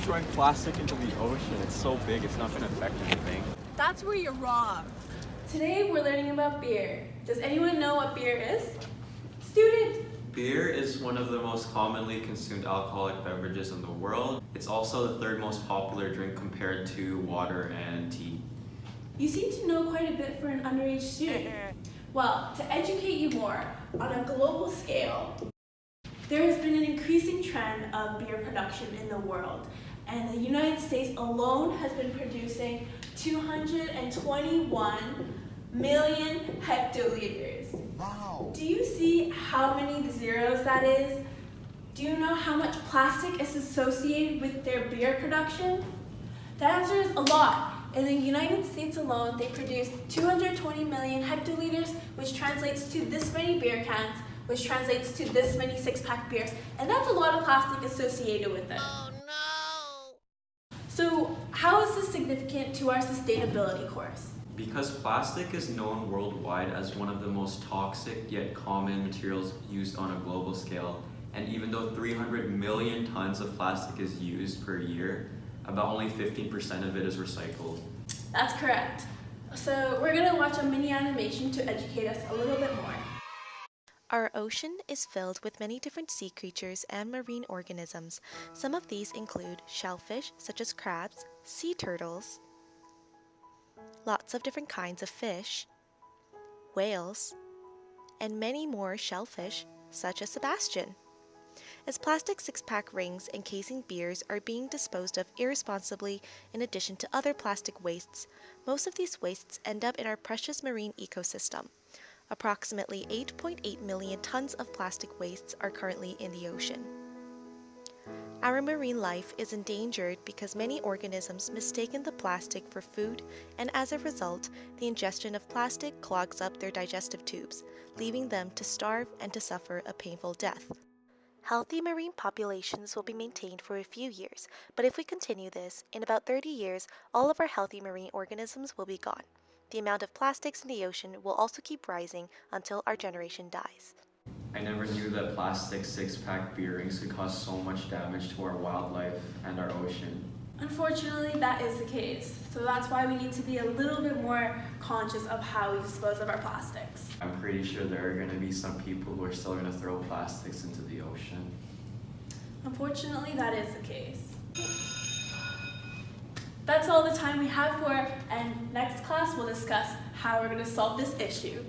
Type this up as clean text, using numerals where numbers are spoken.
throwing plastic into the ocean. It's so big, it's not going to affect anything. That's where you're wrong. Today we're learning about beer. Does anyone know what beer is? Student! Beer is one of the most commonly consumed alcoholic beverages in the world. It's also the third most popular drink compared to water and tea. You seem to know quite a bit for an underage student. Well, to educate you more, on a global scale, there has been an increasing trend of beer production in the world, and the United States alone has been producing 221 million hectoliters. Wow! Do you see how many zeros that is? Do you know how much plastic is associated with their beer production? The answer is a lot. In the United States alone, they produce 220 million hectoliters, which translates to this many beer cans, which translates to this many six-pack beers, and that's a lot of plastic associated with it. Oh no! So how is this significant to our sustainability course? Because plastic is known worldwide as one of the most toxic yet common materials used on a global scale, and even though 300 million tons of plastic is used per year, about only 15% of it is recycled. That's correct. So we're going to watch a mini animation to educate us a little bit more. Our ocean is filled with many different sea creatures and marine organisms. Some of these include shellfish, such as crabs, sea turtles, lots of different kinds of fish, whales, and many more shellfish, such as Sebastian. As plastic six-pack rings encasing beers are being disposed of irresponsibly in addition to other plastic wastes, most of these wastes end up in our precious marine ecosystem. Approximately 8.8 million tons of plastic wastes are currently in the ocean. Our marine life is endangered because many organisms mistaken the plastic for food, and as a result, the ingestion of plastic clogs up their digestive tubes, leaving them to starve and to suffer a painful death. Healthy marine populations will be maintained for a few years, but if we continue this, in about 30 years, all of our healthy marine organisms will be gone. The amount of plastics in the ocean will also keep rising until our generation dies. I never knew that plastic six-pack beer rings could cause so much damage to our wildlife and our ocean. Unfortunately, that is the case. So that's why we need to be a little bit more conscious of how we dispose of our plastics. I'm pretty sure there are going to be some people who are still going to throw plastics into the ocean. Unfortunately, that is the case. That's all the time we have for, and next class we'll discuss how we're going to solve this issue.